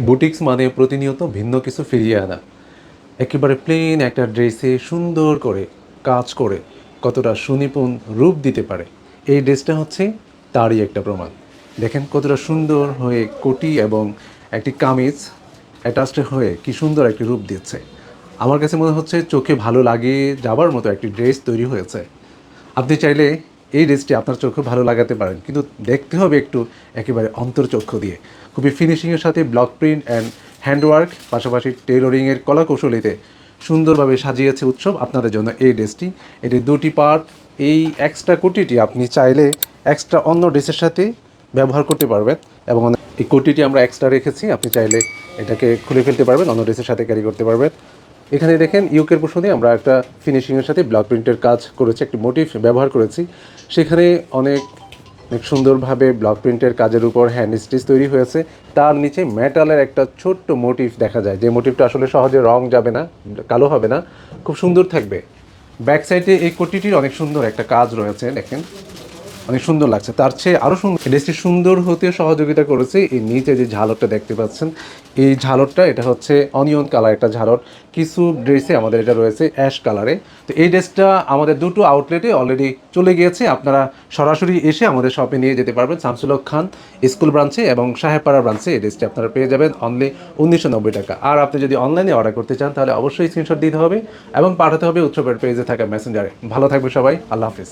Boutiques মানে প্রতিনিয়ত ভিন্ন কিছু ফিরিয়ে আনা। একেবারে প্লেন একটা ড্রেসে সুন্দর করে কাজ করে কতটা সুনিপুণ রূপ দিতে পারে, এই ড্রেসটা হচ্ছে তারই একটা প্রমাণ। দেখেন কতটা সুন্দর হয়ে কোটি এবং একটি কামিজ অ্যাটাচড হয়ে কি সুন্দর একটি রূপ দিচ্ছে। আমার কাছে মনে হচ্ছে চোখে ভালো লাগে যাবার মতো একটি ড্রেস তৈরি হয়েছে। আপনি চাইলে এই ড্রেসটি আপনার চোখে ভালো লাগাতে পারেন, কিন্তু দেখতে হবে একটু একেবারে অন্তর্চক্ষু দিয়ে। খুবই ফিনিশিংয়ের সাথে ব্লক প্রিন্ট অ্যান্ড হ্যান্ডওয়ার্ক, পাশাপাশি টেইলরিংয়ের কলাকৌশলীতে সুন্দরভাবে সাজিয়েছে উৎসব আপনাদের জন্য এই ড্রেসটি। এটি দুটি পার্ট। এই এক্সট্রা কোটিটি আপনি চাইলে এক্সট্রা অন্য ড্রেসের সাথে ব্যবহার করতে পারবেন, এবং এই কোটিটি আমরা এক্সট্রা রেখেছি, আপনি চাইলে এটাকে খুলে ফেলতে পারবেন, অন্য ড্রেসের সাথে ক্যারি করতে পারবেন। এখানে দেখেন ইউকের পোষণে আমরা একটা ফিনিশিংয়ের সাথে ব্লক প্রিন্টের কাজ করেছি, একটি মোটিভ ব্যবহার করেছি। সেখানে অনেক অনেক সুন্দরভাবে ব্লক প্রিন্টের কাজের উপর হ্যান্ড স্টিচ তৈরি হয়েছে। তার নিচে মেটালের একটা ছোট্ট মোটিভ দেখা যায়, যে মোটিভটা আসলে সহজে রং যাবে না, কালো হবে না, খুব সুন্দর থাকবে। ব্যাক সাইডে এই কোটিটির অনেক সুন্দর একটা কাজ রয়েছে, দেখেন অনেক সুন্দর লাগছে। তার চেয়ে আরও সুন্দর, ড্রেসটি সুন্দর হতে সহযোগিতা করেছে এই নিচে যে ঝালরটা দেখতে পাচ্ছেন। এই ঝালরটা, এটা হচ্ছে অনিয়ন কালার একটা ঝালর। কিছু ড্রেসে আমাদের এটা রয়েছে অ্যাশ কালারে। তো এই ড্রেসটা আমাদের দুটো আউটলেটে অলরেডি চলে গিয়েছে। আপনারা সরাসরি এসে আমাদের শপে নিয়ে যেতে পারবেন। শামসুল হক খান স্কুল ব্রাঞ্চে এবং সাহেবপাড়া ব্রাঞ্চে এই ড্রেসটি আপনারা পেয়ে যাবেন অনলি 1990 টাকা। আর আপনি যদি অনলাইনে অর্ডার করতে চান তাহলে অবশ্যই স্ক্রিনশট দিতে হবে এবং পাঠাতে হবে উৎসবের পেজে থাকা মেসেঞ্জারে। ভালো থাকবে সবাই, আল্লাহ হাফিজ।